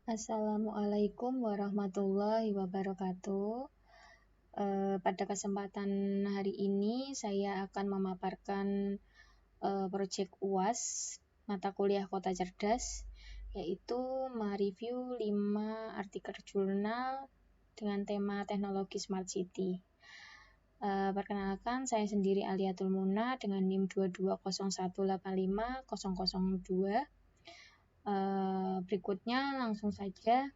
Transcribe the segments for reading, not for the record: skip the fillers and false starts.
Assalamualaikum warahmatullahi wabarakatuh. Pada kesempatan hari ini saya akan memaparkan proyek UAS mata kuliah Kota Cerdas, yaitu mereview 5 artikel jurnal dengan tema teknologi Smart City. Perkenalkan, saya sendiri Aliatul Muna dengan NIM 221855002. Berikutnya langsung saja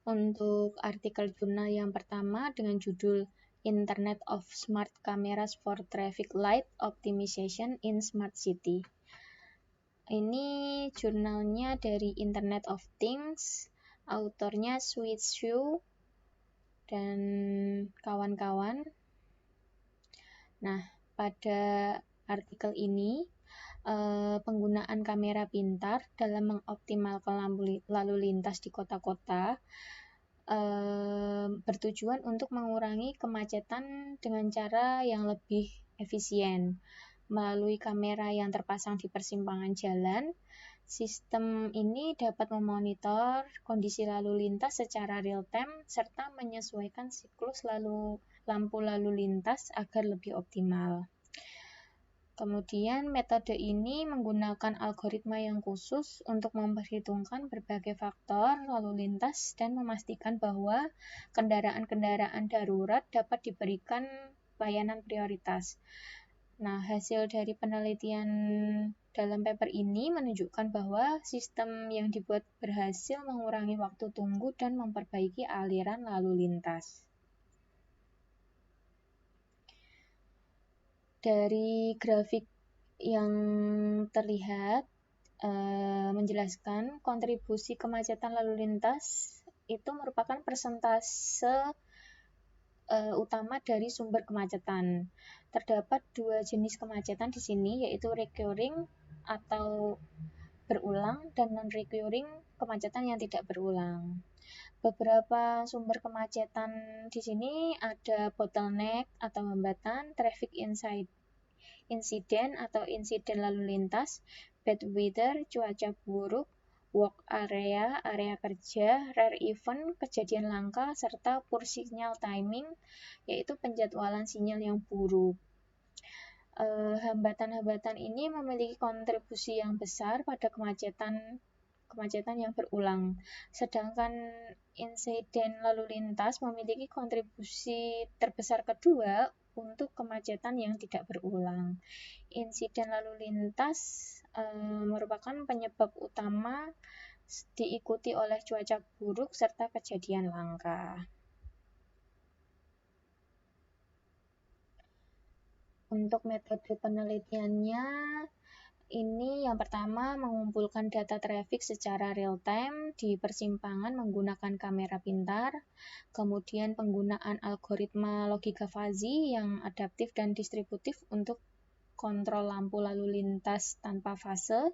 untuk artikel jurnal yang pertama dengan judul Internet of Smart Cameras for Traffic Light Optimization in Smart City. Ini jurnalnya dari Internet of Things, autornya Sweet Sue dan kawan-kawan. Nah, pada artikel ini penggunaan kamera pintar dalam mengoptimalkan lalu lintas di kota-kota bertujuan untuk mengurangi kemacetan dengan cara yang lebih efisien. Melalui kamera yang terpasang di persimpangan jalan, sistem ini dapat memonitor kondisi lalu lintas secara real-time serta menyesuaikan siklus lampu lalu lintas agar lebih optimal. Kemudian metode ini menggunakan algoritma yang khusus untuk memperhitungkan berbagai faktor lalu lintas dan memastikan bahwa kendaraan-kendaraan darurat dapat diberikan layanan prioritas. Nah, hasil dari penelitian dalam paper ini menunjukkan bahwa sistem yang dibuat berhasil mengurangi waktu tunggu dan memperbaiki aliran lalu lintas. Dari grafik yang terlihat menjelaskan kontribusi kemacetan lalu lintas itu merupakan persentase utama dari sumber kemacetan. Terdapat dua jenis kemacetan di sini, yaitu recurring atau berulang dan non-recurring kemacetan yang tidak berulang. Beberapa sumber kemacetan di sini ada bottleneck atau hambatan, traffic insiden atau insiden lalu lintas, bad weather, cuaca buruk, work area, area kerja, rare event, kejadian langka, serta poor signal timing, yaitu penjadwalan sinyal yang buruk. Hambatan-hambatan ini memiliki kontribusi yang besar pada kemacetan yang berulang. Sedangkan insiden lalu lintas memiliki kontribusi terbesar kedua untuk kemacetan yang tidak berulang. Insiden lalu lintas merupakan penyebab utama, diikuti oleh cuaca buruk serta kejadian langka. Untuk metode penelitiannya, ini yang pertama mengumpulkan data traffic secara real-time di persimpangan menggunakan kamera pintar, kemudian penggunaan algoritma logika fuzzy yang adaptif dan distributif untuk kontrol lampu lalu lintas tanpa fase.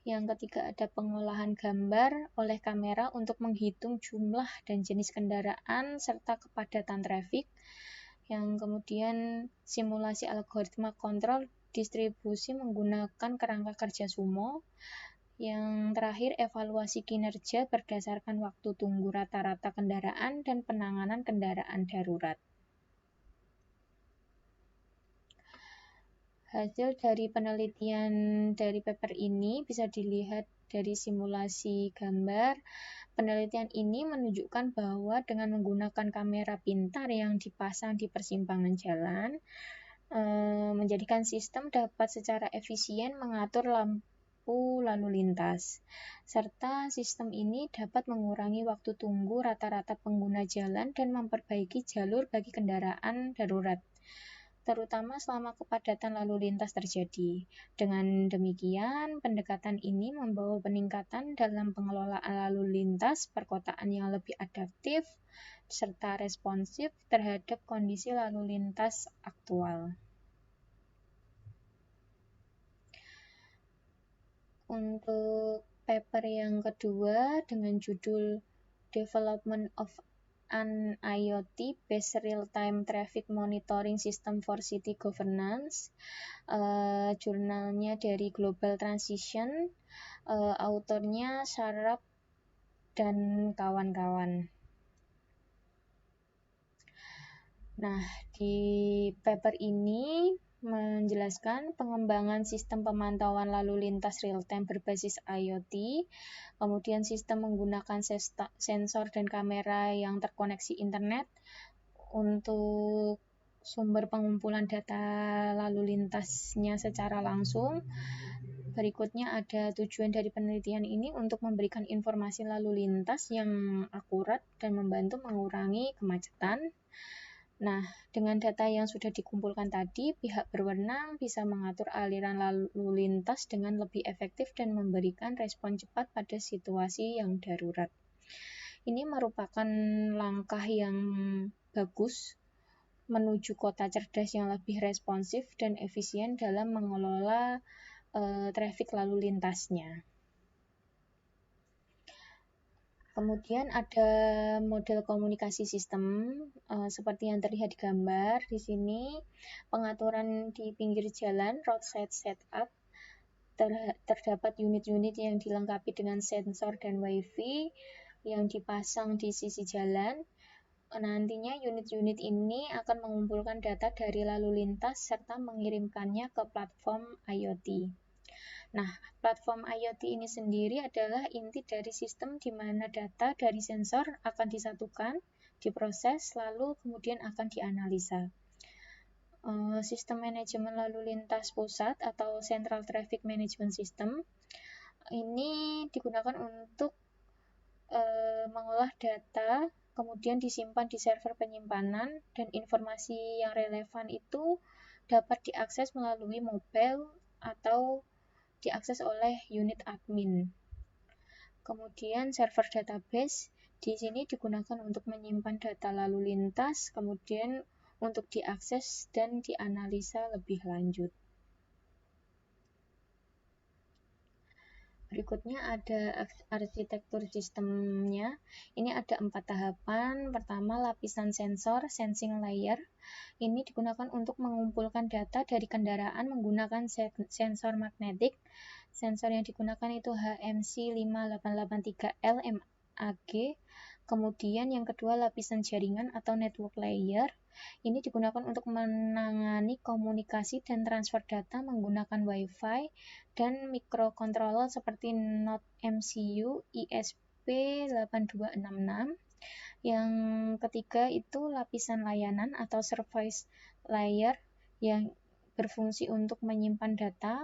Yang ketiga ada pengolahan gambar oleh kamera untuk menghitung jumlah dan jenis kendaraan serta kepadatan traffic. Yang kemudian simulasi algoritma kontrol distribusi menggunakan kerangka kerja sumo. Yang terakhir evaluasi kinerja berdasarkan waktu tunggu rata-rata kendaraan dan penanganan kendaraan darurat. Hasil dari penelitian dari paper ini bisa dilihat dari simulasi gambar. Penelitian ini menunjukkan bahwa dengan menggunakan kamera pintar yang dipasang di persimpangan jalan, menjadikan sistem dapat secara efisien mengatur lampu lalu lintas. Serta sistem ini dapat mengurangi waktu tunggu rata-rata pengguna jalan dan memperbaiki jalur bagi kendaraan darurat, terutama selama kepadatan lalu lintas terjadi. Dengan demikian, pendekatan ini membawa peningkatan dalam pengelolaan lalu lintas perkotaan yang lebih adaptif serta responsif terhadap kondisi lalu lintas aktual. Untuk paper yang kedua dengan judul Development of an IoT-based real-time traffic monitoring system for city governance, jurnalnya dari Global Transition, autornya Sharap dan kawan-kawan. Nah, di paper ini menjelaskan pengembangan sistem pemantauan lalu lintas real-time berbasis IoT, kemudian sistem menggunakan sensor dan kamera yang terkoneksi internet untuk sumber pengumpulan data lalu lintasnya secara langsung. Berikutnya ada tujuan dari penelitian ini untuk memberikan informasi lalu lintas yang akurat dan membantu mengurangi kemacetan. Nah, dengan data yang sudah dikumpulkan tadi, pihak berwenang bisa mengatur aliran lalu lintas dengan lebih efektif dan memberikan respon cepat pada situasi yang darurat. Ini merupakan langkah yang bagus menuju kota cerdas yang lebih responsif dan efisien dalam mengelola trafik lalu lintasnya. Kemudian ada model komunikasi sistem seperti yang terlihat di gambar di sini. Pengaturan di pinggir jalan, roadside setup, terdapat unit-unit yang dilengkapi dengan sensor dan wifi yang dipasang di sisi jalan. Nantinya unit-unit ini akan mengumpulkan data dari lalu lintas serta mengirimkannya ke platform IoT. Nah, platform IoT ini sendiri adalah inti dari sistem di mana data dari sensor akan disatukan, diproses, lalu kemudian akan dianalisa. Sistem manajemen lalu lintas pusat atau Central Traffic Management System ini digunakan untuk mengolah data, kemudian disimpan di server penyimpanan, dan informasi yang relevan itu dapat diakses melalui mobile atau diakses oleh unit admin. Kemudian server database di sini digunakan untuk menyimpan data lalu lintas, kemudian untuk diakses dan dianalisa lebih lanjut. Berikutnya ada arsitektur sistemnya. Ini ada 4 tahapan. Pertama, lapisan sensor, sensing layer. Ini digunakan untuk mengumpulkan data dari kendaraan menggunakan sensor magnetik. Sensor yang digunakan itu HMC5883L MAG. Kemudian yang kedua, lapisan jaringan atau network layer. Ini digunakan untuk menangani komunikasi dan transfer data menggunakan Wi-Fi dan microcontroller seperti Node MCU ISP8266. Yang ketiga itu lapisan layanan atau service layer yang berfungsi untuk menyimpan data,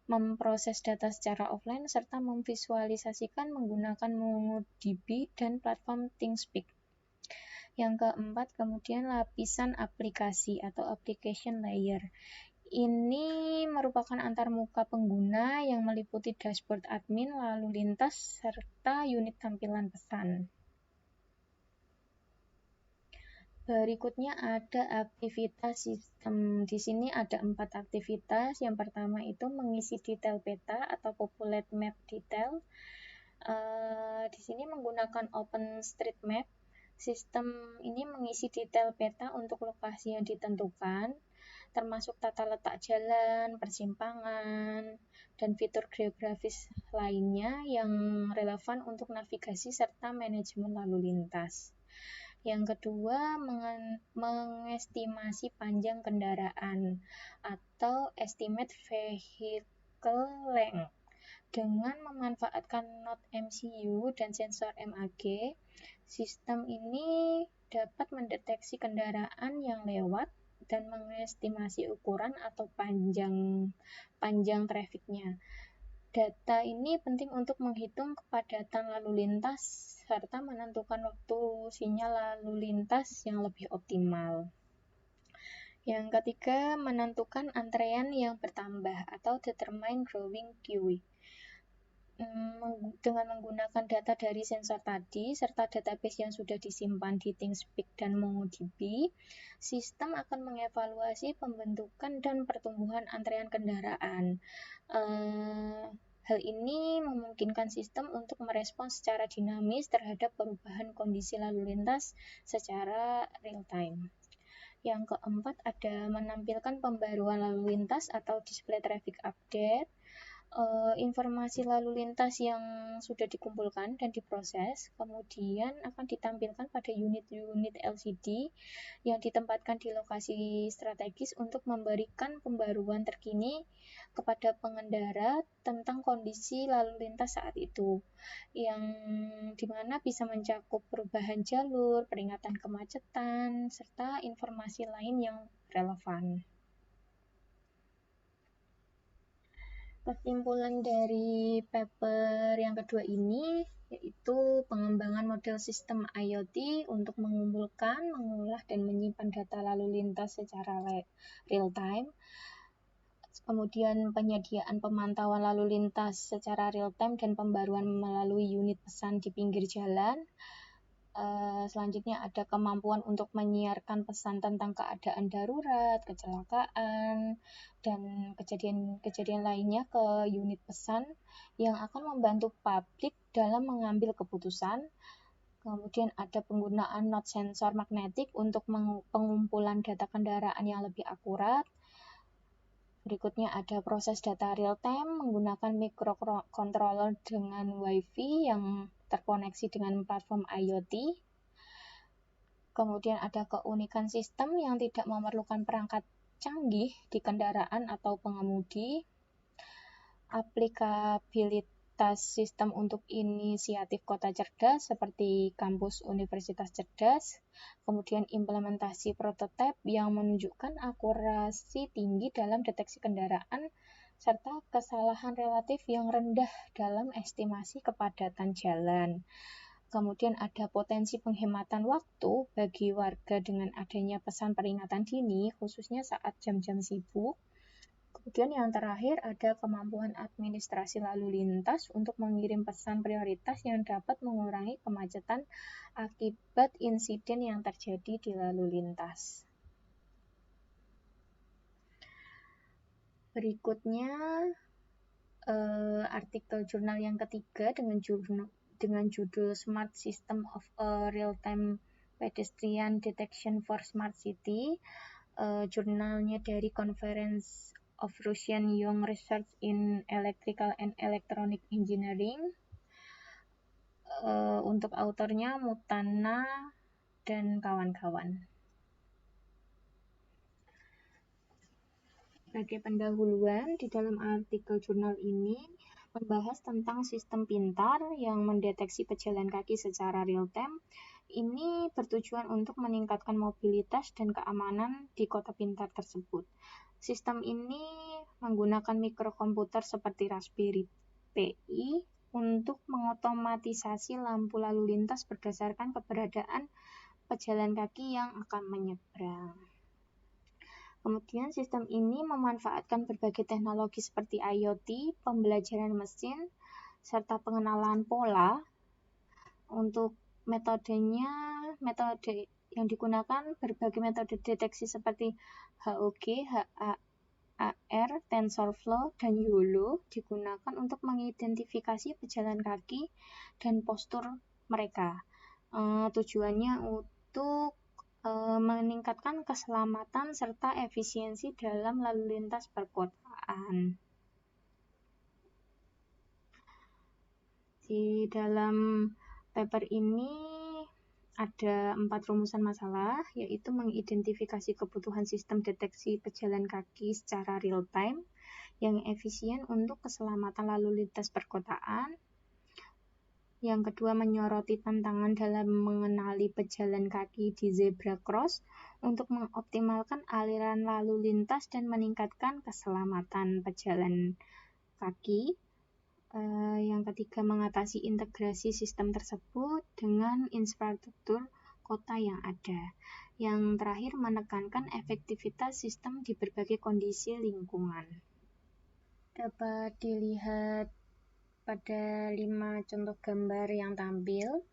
memproses data secara offline, serta memvisualisasikan menggunakan MongoDB dan platform ThingSpeak. Yang keempat, kemudian lapisan aplikasi atau application layer. Ini merupakan antarmuka pengguna yang meliputi dashboard admin, lalu lintas, serta unit tampilan pesan. Berikutnya ada aktivitas sistem. Di sini ada 4 aktivitas. Yang pertama itu mengisi detail peta atau populate map detail. Di sini menggunakan OpenStreetMap. Sistem ini mengisi detail peta untuk lokasi yang ditentukan, termasuk tata letak jalan, persimpangan, dan fitur geografis lainnya yang relevan untuk navigasi serta manajemen lalu lintas. Yang kedua, mengestimasi panjang kendaraan atau estimate vehicle length. Dengan memanfaatkan Node MCU dan sensor MAG, sistem ini dapat mendeteksi kendaraan yang lewat dan mengestimasi ukuran atau panjang trafiknya. Data ini penting untuk menghitung kepadatan lalu lintas serta menentukan waktu sinyal lalu lintas yang lebih optimal. Yang ketiga, menentukan antrean yang bertambah atau determine growing queue. Dengan menggunakan data dari sensor tadi serta database yang sudah disimpan di ThingSpeak dan MongoDB, sistem akan mengevaluasi pembentukan dan pertumbuhan antrean kendaraan. Hal ini memungkinkan sistem untuk merespons secara dinamis terhadap perubahan kondisi lalu lintas secara real time. Yang keempat ada menampilkan pembaruan lalu lintas atau display traffic update. informasi lalu lintas yang sudah dikumpulkan dan diproses, kemudian akan ditampilkan pada unit-unit LCD yang ditempatkan di lokasi strategis untuk memberikan pembaruan terkini kepada pengendara tentang kondisi lalu lintas saat itu, yang dimana bisa mencakup perubahan jalur, peringatan kemacetan, serta informasi lain yang relevan. Kesimpulan dari paper yang kedua ini yaitu pengembangan model sistem IoT untuk mengumpulkan, mengolah, dan menyimpan data lalu lintas secara real time. Kemudian penyediaan pemantauan lalu lintas secara real time dan pembaruan melalui unit pesan di pinggir jalan. Selanjutnya ada kemampuan untuk menyiarkan pesan tentang keadaan darurat, kecelakaan, dan kejadian-kejadian lainnya ke unit pesan yang akan membantu publik dalam mengambil keputusan. Kemudian ada penggunaan node sensor magnetik untuk pengumpulan data kendaraan yang lebih akurat. Berikutnya ada proses data real time menggunakan microcontroller dengan Wi-Fi yang terkoneksi dengan platform IoT. Kemudian ada keunikan sistem yang tidak memerlukan perangkat canggih di kendaraan atau pengemudi. Aplikabilitas sistem untuk inisiatif kota cerdas seperti kampus universitas cerdas. Kemudian implementasi prototipe yang menunjukkan akurasi tinggi dalam deteksi kendaraan serta kesalahan relatif yang rendah dalam estimasi kepadatan jalan. Kemudian ada potensi penghematan waktu bagi warga dengan adanya pesan peringatan dini, khususnya saat jam-jam sibuk. Kemudian yang terakhir ada kemampuan administrasi lalu lintas untuk mengirim pesan prioritas yang dapat mengurangi kemacetan akibat insiden yang terjadi di lalu lintas. Berikutnya artikel jurnal yang ketiga dengan judul Smart System of a Real-Time Pedestrian Detection for Smart City. Jurnalnya dari Conference of Russian Young Research in Electrical and Electronic Engineering. Untuk autornya Mutana dan kawan-kawan. Sebagai pendahuluan, di dalam artikel jurnal ini membahas tentang sistem pintar yang mendeteksi pejalan kaki secara real time. Ini bertujuan untuk meningkatkan mobilitas dan keamanan di kota pintar tersebut. Sistem ini menggunakan mikrokomputer seperti Raspberry Pi untuk mengotomatisasi lampu lalu lintas berdasarkan keberadaan pejalan kaki yang akan menyeberang. Kemudian sistem ini memanfaatkan berbagai teknologi seperti IoT, pembelajaran mesin, serta pengenalan pola. Untuk metode yang digunakan berbagai metode deteksi seperti HOG, HAR, TensorFlow, dan YOLO digunakan untuk mengidentifikasi pejalan kaki dan postur mereka. Tujuannya untuk meningkatkan keselamatan serta efisiensi dalam lalu lintas perkotaan. Di dalam paper ini ada 4 rumusan masalah, yaitu mengidentifikasi kebutuhan sistem deteksi pejalan kaki secara real time yang efisien untuk keselamatan lalu lintas perkotaan. Yang kedua, menyoroti tantangan dalam mengenali pejalan kaki di zebra cross untuk mengoptimalkan aliran lalu lintas dan meningkatkan keselamatan pejalan kaki. Yang ketiga, mengatasi integrasi sistem tersebut dengan infrastruktur kota yang ada. Yang terakhir, menekankan efektivitas sistem di berbagai kondisi lingkungan. Dapat dilihat pada 5 contoh gambar yang tampil.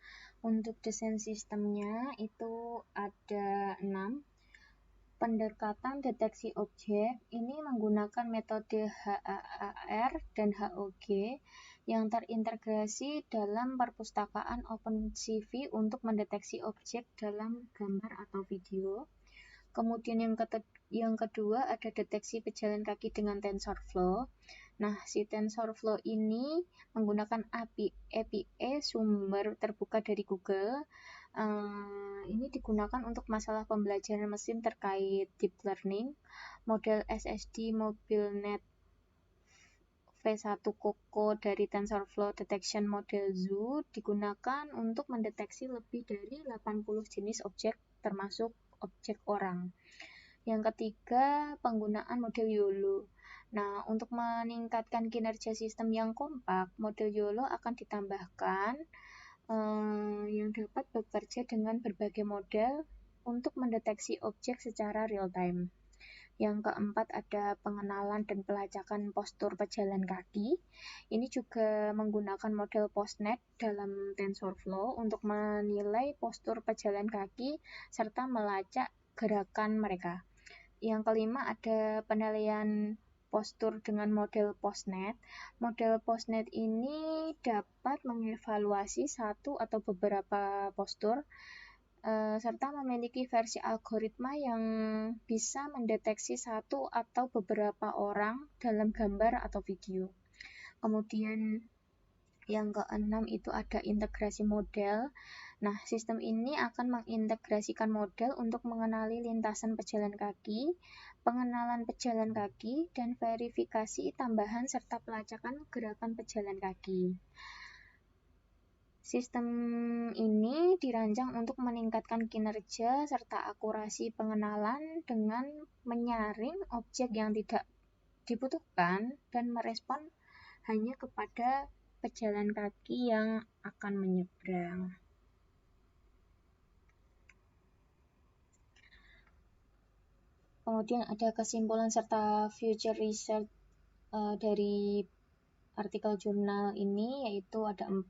Untuk desain sistemnya itu ada 6. Pendekatan deteksi objek ini menggunakan metode HAR dan HOG yang terintegrasi dalam perpustakaan OpenCV untuk mendeteksi objek dalam gambar atau video. Kemudian yang kedua ada deteksi pejalan kaki dengan TensorFlow. Nah, si TensorFlow ini menggunakan API sumber terbuka dari Google. Ini digunakan untuk masalah pembelajaran mesin terkait deep learning, model SSD MobileNet V1 Coco dari TensorFlow Detection Model Zoo digunakan untuk mendeteksi lebih dari 80 jenis objek termasuk objek orang. Yang ketiga, penggunaan model YOLO. Nah, untuk meningkatkan kinerja sistem yang kompak, model YOLO akan ditambahkan yang dapat bekerja dengan berbagai model untuk mendeteksi objek secara real-time. Yang keempat ada pengenalan dan pelacakan postur pejalan kaki. Ini juga menggunakan model PostNet dalam TensorFlow untuk menilai postur pejalan kaki serta melacak gerakan mereka. Yang kelima ada penilaian postur dengan model PostNet. Model PostNet ini dapat mengevaluasi satu atau beberapa postur serta memiliki versi algoritma yang bisa mendeteksi satu atau beberapa orang dalam gambar atau video. Kemudian yang keenam itu ada integrasi model. Nah, sistem ini akan mengintegrasikan model untuk mengenali lintasan pejalan kaki, pengenalan pejalan kaki, dan verifikasi tambahan serta pelacakan gerakan pejalan kaki. Sistem ini dirancang untuk meningkatkan kinerja serta akurasi pengenalan dengan menyaring objek yang tidak dibutuhkan dan merespon hanya kepada pejalan kaki yang akan menyeberang. Kemudian ada kesimpulan serta future research dari artikel jurnal ini, yaitu ada 4.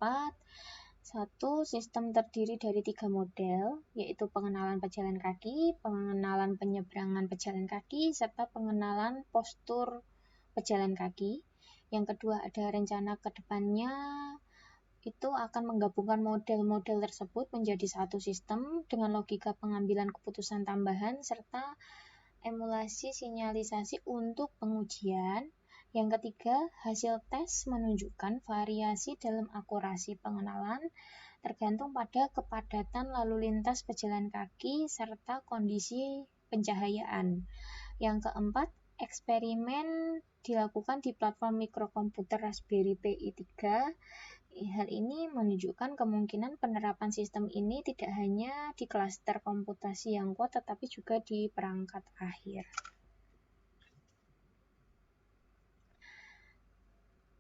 1. Sistem terdiri dari 3 model, yaitu pengenalan pejalan kaki, pengenalan penyeberangan pejalan kaki, serta pengenalan postur pejalan kaki. Yang kedua ada rencana ke depannya itu akan menggabungkan model-model tersebut menjadi satu sistem dengan logika pengambilan keputusan tambahan serta emulasi sinyalisasi untuk pengujian. Yang ketiga, hasil tes menunjukkan variasi dalam akurasi pengenalan tergantung pada kepadatan lalu lintas pejalan kaki serta kondisi pencahayaan. Yang keempat, eksperimen dilakukan di platform mikrokomputer Raspberry Pi 3. Hal ini menunjukkan kemungkinan penerapan sistem ini tidak hanya di klaster komputasi yang kuat, tetapi juga di perangkat akhir.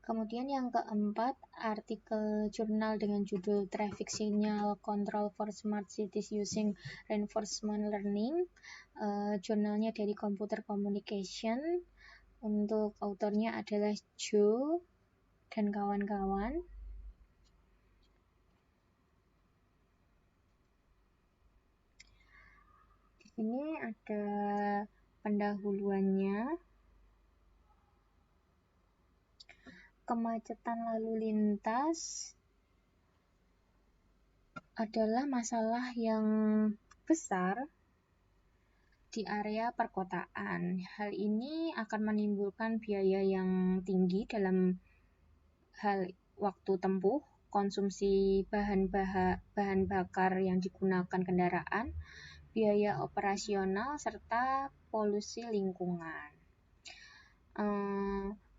Kemudian yang keempat, artikel jurnal dengan judul Traffic Signal Control for Smart Cities Using Reinforcement Learning. Jurnalnya dari Computer Communication. Untuk autornya adalah Joe dan kawan-kawan. Di sini ada pendahuluannya. Kemacetan lalu lintas adalah masalah yang besar di area perkotaan. Hal ini akan menimbulkan biaya yang tinggi dalam hal waktu tempuh, konsumsi bahan bakar yang digunakan kendaraan, biaya operasional, serta polusi lingkungan.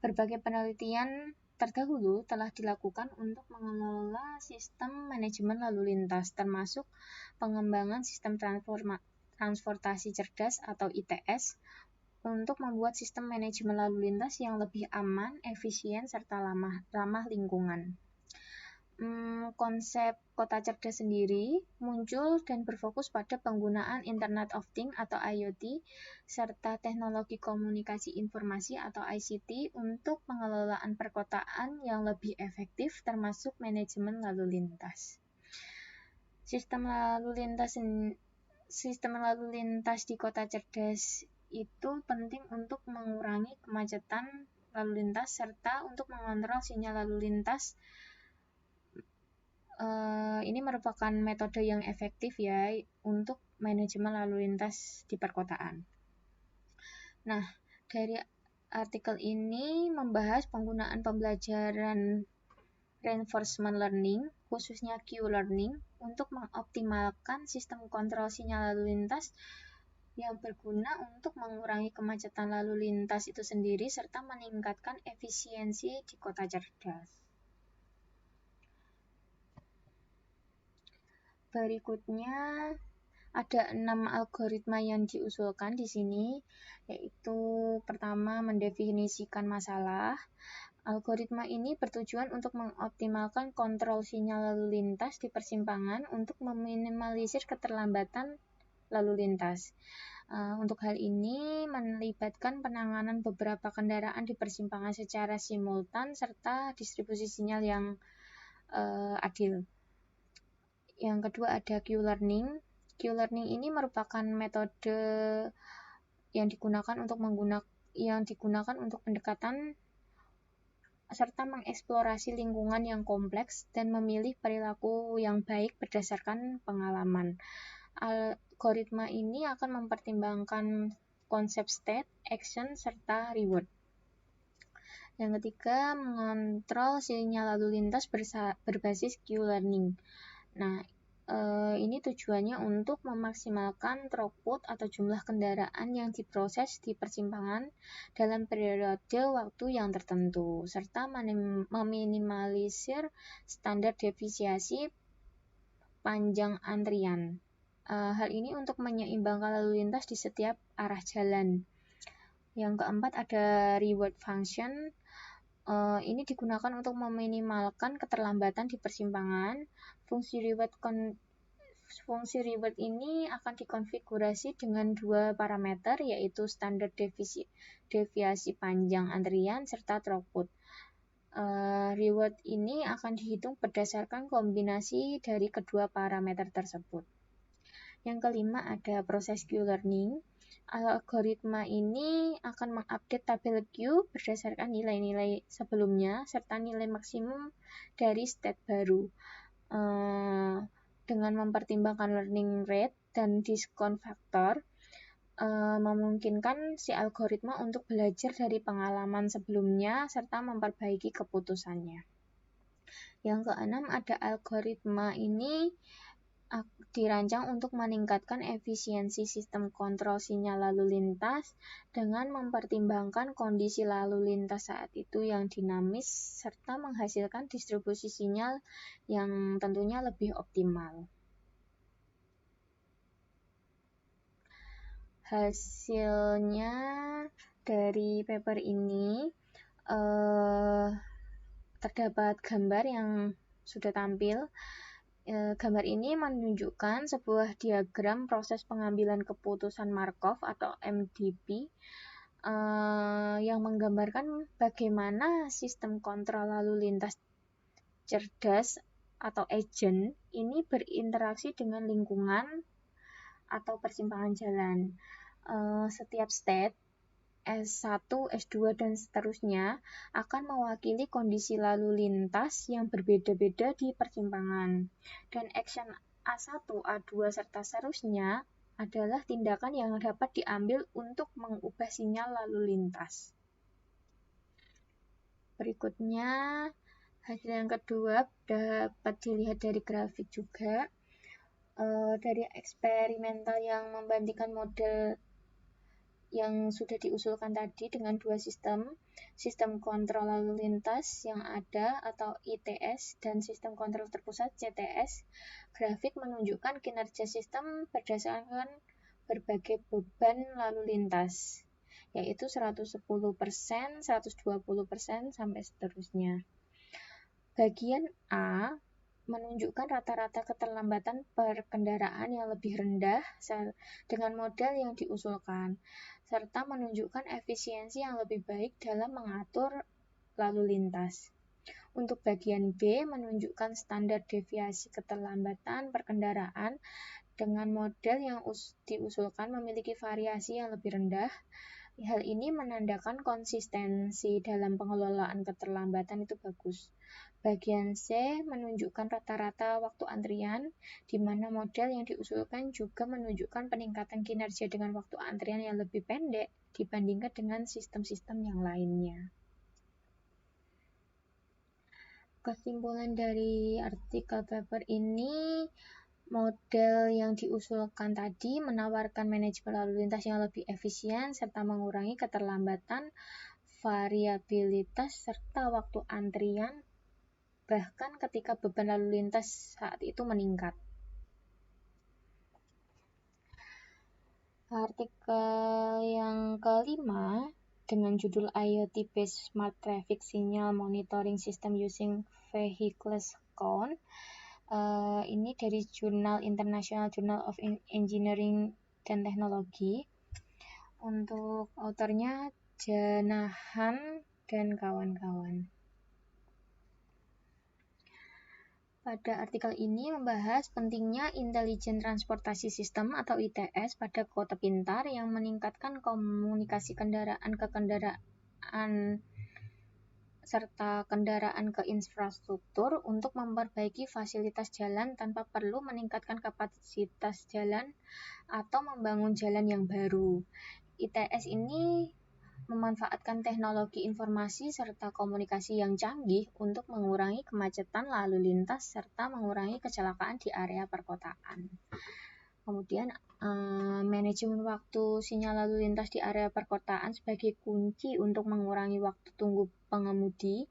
Berbagai penelitian terdahulu telah dilakukan untuk mengelola sistem manajemen lalu lintas, termasuk pengembangan sistem transportasi cerdas atau ITS, untuk membuat sistem manajemen lalu lintas yang lebih aman, efisien, serta ramah lingkungan. Konsep kota cerdas sendiri muncul dan berfokus pada penggunaan Internet of Things atau IoT serta teknologi komunikasi informasi atau ICT untuk pengelolaan perkotaan yang lebih efektif termasuk manajemen lalu lintas. Sistem lalu lintas di kota cerdas itu penting untuk mengurangi kemacetan lalu lintas serta untuk mengontrol sinyal lalu lintas. Ini merupakan metode yang efektif ya untuk manajemen lalu lintas di perkotaan. Nah, dari artikel ini membahas penggunaan pembelajaran reinforcement learning, khususnya Q-learning, untuk mengoptimalkan sistem kontrol sinyal lalu lintas yang berguna untuk mengurangi kemacetan lalu lintas itu sendiri serta meningkatkan efisiensi di kota cerdas. Berikutnya ada 6 algoritma yang diusulkan di sini, yaitu pertama mendefinisikan masalah. Algoritma ini bertujuan untuk mengoptimalkan kontrol sinyal lalu lintas di persimpangan untuk meminimalisir keterlambatan lalu lintas. Untuk hal ini melibatkan penanganan beberapa kendaraan di persimpangan secara simultan serta distribusi sinyal yang adil. Yang kedua ada Q-learning. Q-learning ini merupakan metode yang digunakan untuk pendekatan serta mengeksplorasi lingkungan yang kompleks dan memilih perilaku yang baik berdasarkan pengalaman. Algoritma ini akan mempertimbangkan konsep state, action, serta reward. Yang ketiga, mengontrol sinyal lalu lintas berbasis Q-learning. Nah, ini tujuannya untuk memaksimalkan throughput atau jumlah kendaraan yang diproses di persimpangan dalam periode waktu yang tertentu, serta meminimalisir standar deviasi panjang antrian. Hal ini untuk menyeimbangkan lalu lintas di setiap arah jalan. Yang keempat ada reward function. Ini digunakan untuk meminimalkan keterlambatan di persimpangan. Fungsi reward ini akan dikonfigurasi dengan 2 parameter, yaitu standar deviasi panjang antrian serta throughput. Reward ini akan dihitung berdasarkan kombinasi dari kedua parameter tersebut. Yang kelima ada proses Q-learning. Algoritma ini akan mengupdate tabel Q berdasarkan nilai-nilai sebelumnya serta nilai maksimum dari state baru. Dengan mempertimbangkan learning rate dan discount factor, memungkinkan si algoritma untuk belajar dari pengalaman sebelumnya serta memperbaiki keputusannya. Yang keenam ada algoritma ini dirancang untuk meningkatkan efisiensi sistem kontrol sinyal lalu lintas dengan mempertimbangkan kondisi lalu lintas saat itu yang dinamis serta menghasilkan distribusi sinyal yang tentunya lebih optimal. Hasilnya dari paper ini terdapat gambar yang sudah tampil. Gambar ini menunjukkan sebuah diagram proses pengambilan keputusan Markov atau MDP yang menggambarkan bagaimana sistem kontrol lalu lintas cerdas atau agent ini berinteraksi dengan lingkungan atau persimpangan jalan. Setiap state S1, S2, dan seterusnya akan mewakili kondisi lalu lintas yang berbeda-beda di persimpangan. Dan action A1, A2, serta seterusnya adalah tindakan yang dapat diambil untuk mengubah sinyal lalu lintas. Berikutnya, hasil yang kedua dapat dilihat dari grafik juga. Dari eksperimental yang membandingkan model yang sudah diusulkan tadi dengan 2 sistem kontrol lalu lintas yang ada atau ITS dan sistem kontrol terpusat CTS. Grafik menunjukkan kinerja sistem berdasarkan berbagai beban lalu lintas, yaitu 110%, 120%, sampai seterusnya. Bagian A menunjukkan rata-rata keterlambatan per kendaraan yang lebih rendah dengan model yang diusulkan, serta menunjukkan efisiensi yang lebih baik dalam mengatur lalu lintas. Untuk bagian B menunjukkan standar deviasi keterlambatan per kendaraan dengan model yang diusulkan memiliki variasi yang lebih rendah Hal ini menandakan konsistensi dalam pengelolaan keterlambatan itu bagus. Bagian C menunjukkan rata-rata waktu antrian, di mana model yang diusulkan juga menunjukkan peningkatan kinerja dengan waktu antrian yang lebih pendek dibandingkan dengan sistem-sistem yang lainnya. Kesimpulan dari artikel paper ini, model yang diusulkan tadi menawarkan manajemen lalu lintas yang lebih efisien serta mengurangi keterlambatan, variabilitas, serta waktu antrian, bahkan ketika beban lalu lintas saat itu meningkat. Artikel yang kelima dengan judul IoT Based Smart Traffic Signal Monitoring System Using Vehicles Count. Ini dari jurnal International Journal of Engineering dan Teknologi. Untuk autornya Janahan dan kawan-kawan. Pada artikel ini membahas pentingnya Intelligent Transportation System atau ITS pada kota pintar yang meningkatkan komunikasi kendaraan ke kendaraan serta kendaraan ke infrastruktur untuk memperbaiki fasilitas jalan tanpa perlu meningkatkan kapasitas jalan atau membangun jalan yang baru. ITS ini memanfaatkan teknologi informasi serta komunikasi yang canggih untuk mengurangi kemacetan lalu lintas serta mengurangi kecelakaan di area perkotaan. Kemudian, manajemen waktu sinyal lalu lintas di area perkotaan sebagai kunci untuk mengurangi waktu tunggu pengemudi,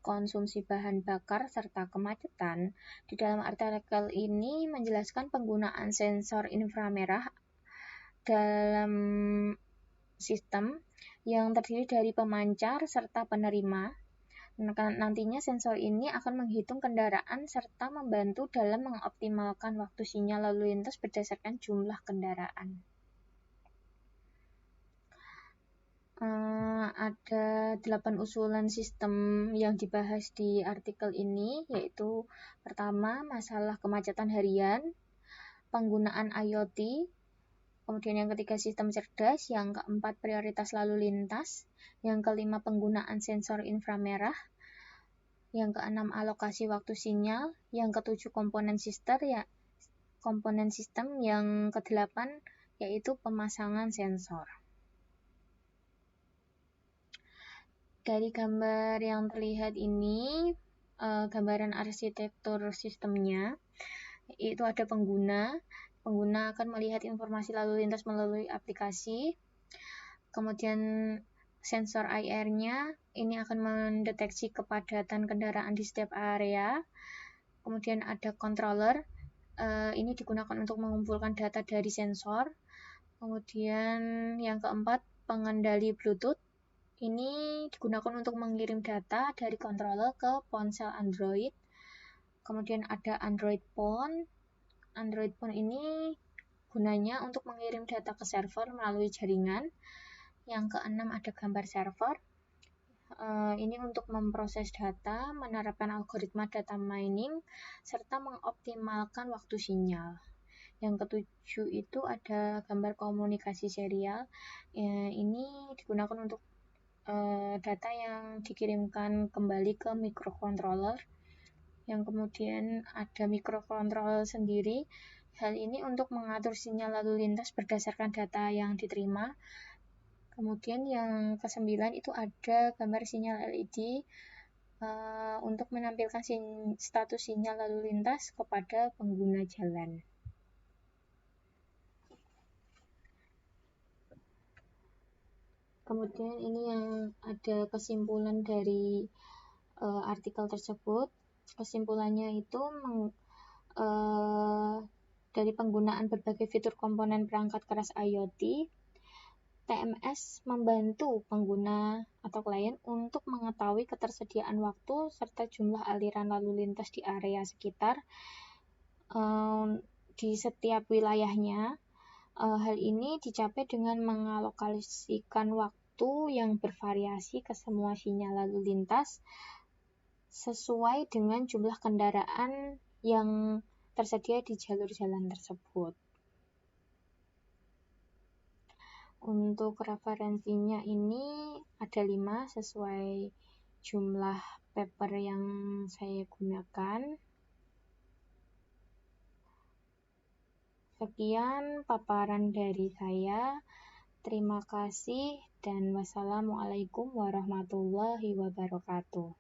konsumsi bahan bakar, serta kemacetan. Di dalam artikel ini menjelaskan penggunaan sensor inframerah dalam sistem yang terdiri dari pemancar serta penerima. Nantinya sensor ini akan menghitung kendaraan serta membantu dalam mengoptimalkan waktu sinyal lalu lintas berdasarkan jumlah kendaraan. Ada 8 usulan sistem yang dibahas di artikel ini, yaitu pertama, masalah kemacetan harian, penggunaan IoT, kemudian yang ketiga sistem cerdas, yang keempat prioritas lalu lintas, yang kelima penggunaan sensor inframerah, yang keenam alokasi waktu sinyal, yang ketujuh komponen sistem, yang kedelapan yaitu pemasangan sensor. Dari gambar yang terlihat ini, gambaran arsitektur sistemnya, itu ada pengguna akan melihat informasi lalu lintas melalui aplikasi. Kemudian sensor IR-nya ini akan mendeteksi kepadatan kendaraan di setiap area. Kemudian ada controller, ini digunakan untuk mengumpulkan data dari sensor. Kemudian yang keempat, pengendali Bluetooth. Ini digunakan untuk mengirim data dari controller ke ponsel Android. Kemudian ada Android Phone. Android Phone ini gunanya untuk mengirim data ke server melalui jaringan. Yang keenam ada gambar server. Ini untuk memproses data, menerapkan algoritma data mining, serta mengoptimalkan waktu sinyal. Yang ketujuh itu ada gambar komunikasi serial. Ini digunakan untuk data yang dikirimkan kembali ke microcontroller. Yang kemudian ada microcontroller sendiri. Hal ini untuk mengatur sinyal lalu lintas berdasarkan data yang diterima. Kemudian yang ke-9 itu ada gambar sinyal LED untuk menampilkan status sinyal lalu lintas kepada pengguna jalan. Kemudian ini yang ada kesimpulan dari artikel tersebut. Kesimpulannya itu dari penggunaan berbagai fitur komponen perangkat keras IoT, TMS membantu pengguna atau klien untuk mengetahui ketersediaan waktu serta jumlah aliran lalu lintas di area sekitar di setiap wilayahnya. Hal ini dicapai dengan mengalokasikan waktu yang bervariasi ke semua sinyal lalu lintas sesuai dengan jumlah kendaraan yang tersedia di jalur jalan tersebut. Untuk referensinya ini ada 5 sesuai jumlah paper yang saya gunakan. Sekian paparan dari saya. Terima kasih dan wassalamualaikum warahmatullahi wabarakatuh.